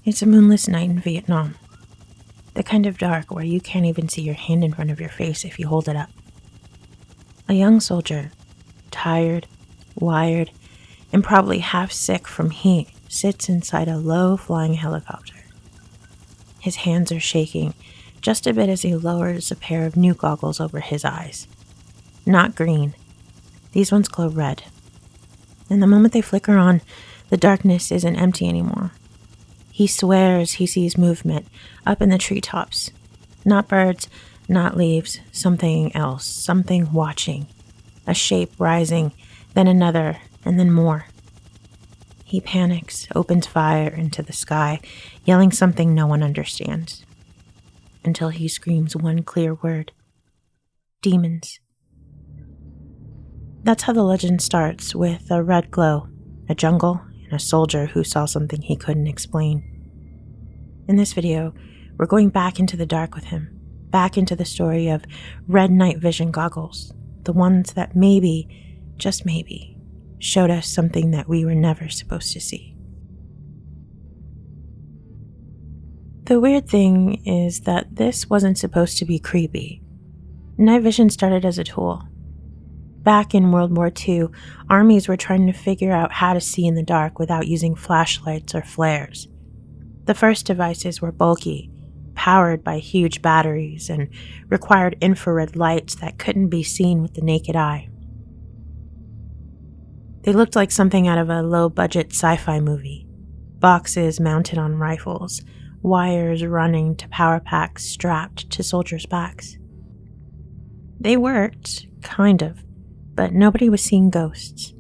It's a moonless night in Vietnam. The kind of dark where you can't even see your hand in front of your face if you hold it up. A young soldier, tired, wired, and probably half sick from heat, sits inside a low-flying helicopter. His hands are shaking just a bit as he lowers a pair of new goggles over his eyes. Not green. These ones glow red. And the moment they flicker on, the darkness isn't empty anymore. He swears he sees movement up in the treetops. Not birds, not leaves, something else, something watching. A shape rising, then another, and then more. He panics, opens fire into the sky, yelling something no one understands. Until he screams one clear word. Demons. That's how the legend starts, with a red glow, a jungle, and a soldier who saw something he couldn't explain. In this video, we're going back into the dark with him, back into the story of red night vision goggles, the ones that maybe, just maybe, showed us something that we were never supposed to see. The weird thing is that this wasn't supposed to be creepy. Night vision started as a tool. Back in World War II, armies were trying to figure out how to see in the dark without using flashlights or flares. The first devices were bulky, powered by huge batteries, and required infrared lights that couldn't be seen with the naked eye. They looked like something out of a low-budget sci-fi movie. Boxes mounted on rifles, wires running to power packs strapped to soldiers' backs. They worked, kind of, but nobody was seeing ghosts.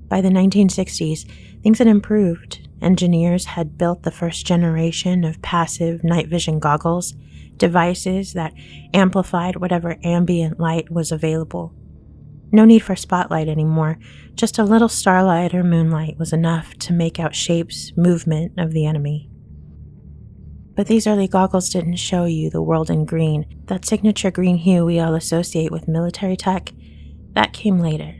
By the 1960s, things had improved. Engineers had built the first generation of passive night vision goggles, devices that amplified whatever ambient light was available. No need for spotlight anymore, just a little starlight or moonlight was enough to make out shapes, movement of the enemy. But these early goggles didn't show you the world in green, that signature green hue we all associate with military tech. That came later.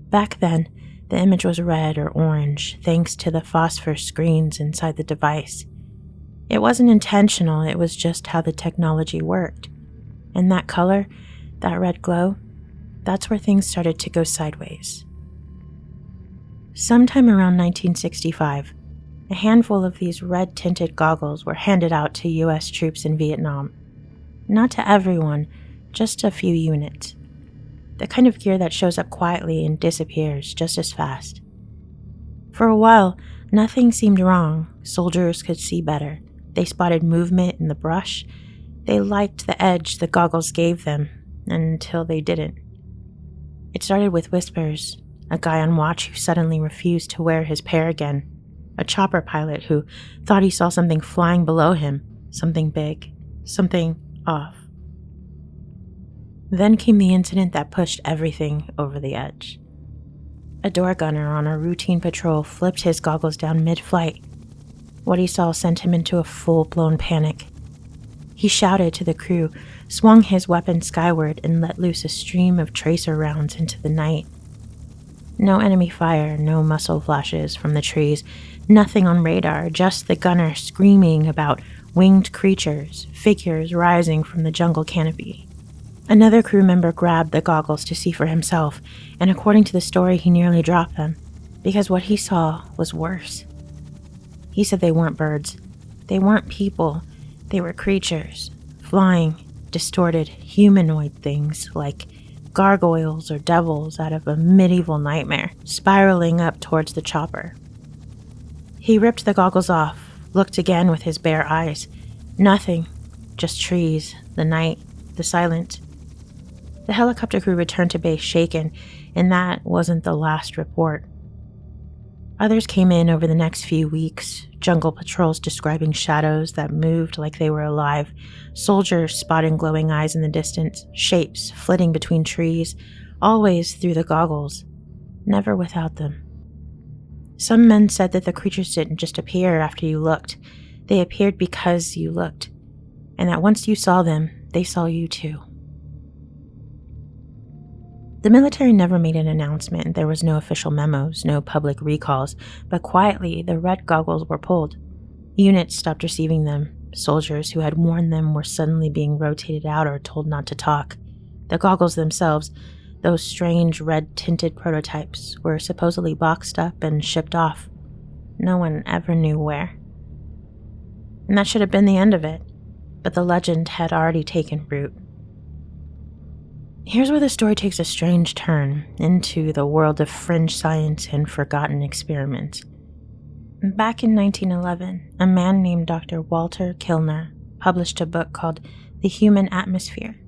Back then, the image was red or orange, thanks to the phosphor screens inside the device. It wasn't intentional, it was just how the technology worked. And that color, that red glow, that's where things started to go sideways. Sometime around 1965, a handful of these red-tinted goggles were handed out to U.S. troops in Vietnam. Not to everyone, just a few units. The kind of gear that shows up quietly and disappears just as fast. For a while, nothing seemed wrong. Soldiers could see better. They spotted movement in the brush. They liked the edge the goggles gave them, until they didn't. It started with whispers, a guy on watch who suddenly refused to wear his pair again, a chopper pilot who thought he saw something flying below him, something big, something off. Then came the incident that pushed everything over the edge. A door gunner on a routine patrol flipped his goggles down mid-flight. What he saw sent him into a full-blown panic. He shouted to the crew, swung his weapon skyward, and let loose a stream of tracer rounds into the night. No enemy fire, no muzzle flashes from the trees, nothing on radar, just the gunner screaming about winged creatures, figures rising from the jungle canopy. Another crew member grabbed the goggles to see for himself, and according to the story, he nearly dropped them, because what he saw was worse. He said they weren't birds. They weren't people. They were creatures, flying, distorted, humanoid things like gargoyles or devils out of a medieval nightmare, spiraling up towards the chopper. He ripped the goggles off, looked again with his bare eyes. Nothing, just trees, the night, the silence. The helicopter crew returned to base shaken, and that wasn't the last report. Others came in over the next few weeks, jungle patrols describing shadows that moved like they were alive, soldiers spotting glowing eyes in the distance, shapes flitting between trees, always through the goggles, never without them. Some men said that the creatures didn't just appear after you looked, they appeared because you looked, and that once you saw them, they saw you too. The military never made an announcement. There was no official memos, no public recalls, but quietly the red goggles were pulled. Units stopped receiving them. Soldiers who had warned them were suddenly being rotated out or told not to talk. The goggles themselves, those strange red-tinted prototypes, were supposedly boxed up and shipped off. No one ever knew where. And that should have been the end of it, but the legend had already taken root. Here's where the story takes a strange turn into the world of fringe science and forgotten experiments. Back in 1911, a man named Dr. Walter Kilner published a book called The Human Atmosphere.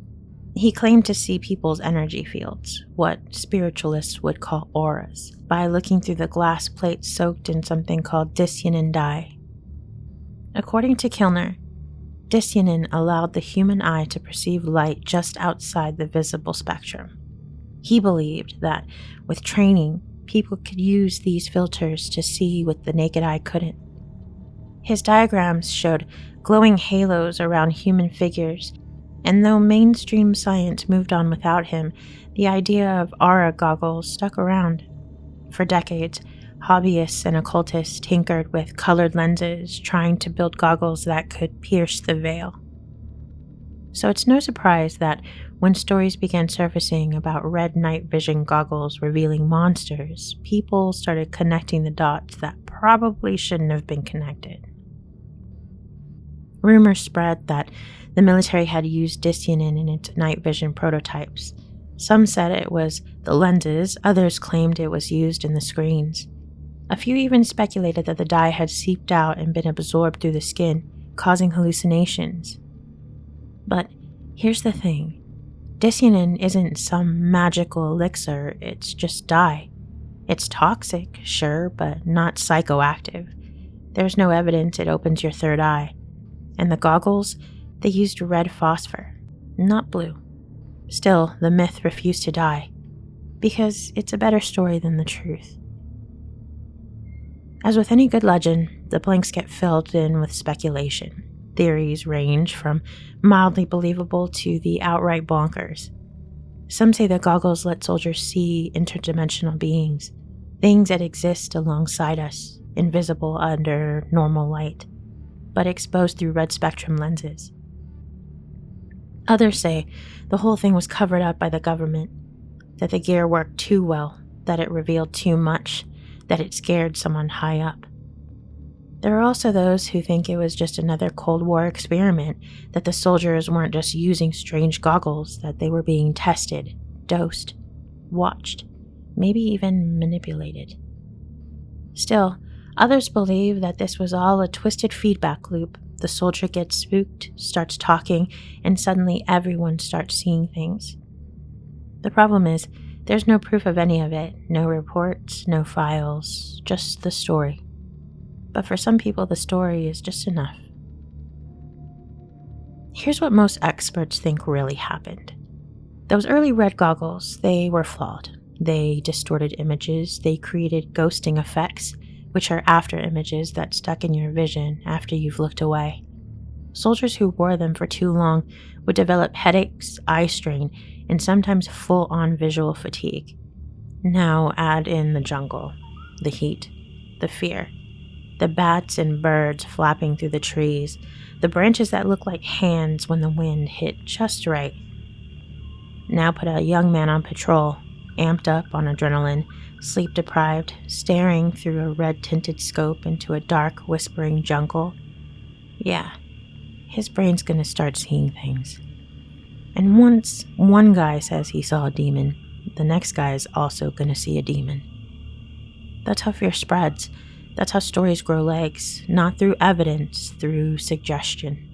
He claimed to see people's energy fields, what spiritualists would call auras, by looking through the glass plates soaked in something called Dicyanin dye. According to Kilner, Dicyanin allowed the human eye to perceive light just outside the visible spectrum. He believed that, with training, people could use these filters to see what the naked eye couldn't. His diagrams showed glowing halos around human figures, and though mainstream science moved on without him, the idea of aura goggles stuck around. For decades, hobbyists and occultists tinkered with colored lenses, trying to build goggles that could pierce the veil. So it's no surprise that when stories began surfacing about red night vision goggles revealing monsters, people started connecting the dots that probably shouldn't have been connected. Rumors spread that the military had used Dicyanin in its night vision prototypes. Some said it was the lenses, others claimed it was used in the screens. A few even speculated that the dye had seeped out and been absorbed through the skin, causing hallucinations. But here's the thing. Dicyanin isn't some magical elixir, it's just dye. It's toxic, sure, but not psychoactive. There's no evidence it opens your third eye. And the goggles, they used red phosphor, not blue. Still, the myth refused to die, because it's a better story than the truth. As with any good legend, the blanks get filled in with speculation. Theories range from mildly believable to the outright bonkers. Some say the goggles let soldiers see interdimensional beings, things that exist alongside us, invisible under normal light, but exposed through red spectrum lenses. Others say the whole thing was covered up by the government, that the gear worked too well, that it revealed too much, that it scared someone high up. There are also those who think it was just another Cold War experiment, that the soldiers weren't just using strange goggles, that they were being tested, dosed, watched, maybe even manipulated. Still, others believe that this was all a twisted feedback loop. The soldier gets spooked, starts talking, and suddenly everyone starts seeing things. The problem is, there's no proof of any of it, no reports, no files, just the story. But for some people, the story is just enough. Here's what most experts think really happened. Those early red goggles, they were flawed. They distorted images, they created ghosting effects, which are after images that stuck in your vision after you've looked away. Soldiers who wore them for too long would develop headaches, eye strain, and sometimes full-on visual fatigue. Now add in the jungle, the heat, the fear, the bats and birds flapping through the trees, the branches that look like hands when the wind hit just right. Now put a young man on patrol, amped up on adrenaline, sleep-deprived, staring through a red-tinted scope into a dark, whispering jungle. Yeah, his brain's gonna start seeing things. And once one guy says he saw a demon, the next guy is also gonna see a demon. That's how fear spreads. That's how stories grow legs, not through evidence, through suggestion.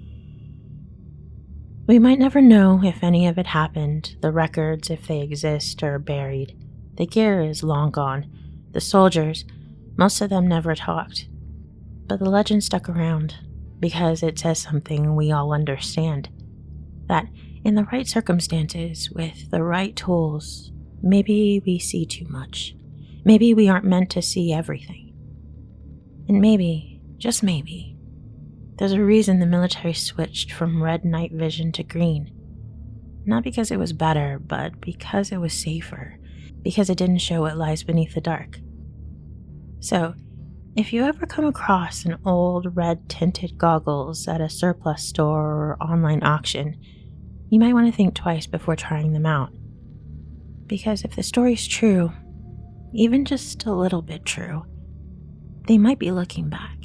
We might never know if any of it happened. The records, if they exist, are buried. The gear is long gone. The soldiers, most of them never talked. But the legend stuck around because it says something we all understand. That in the right circumstances, with the right tools, maybe we see too much. Maybe we aren't meant to see everything. And maybe, just maybe, there's a reason the military switched from red night vision to green. Not because it was better, but because it was safer. Because it didn't show what lies beneath the dark. So, If you ever come across an old red-tinted goggles at a surplus store or online auction, you might want to think twice before trying them out. Because if the story's true, even just a little bit true, they might be looking back.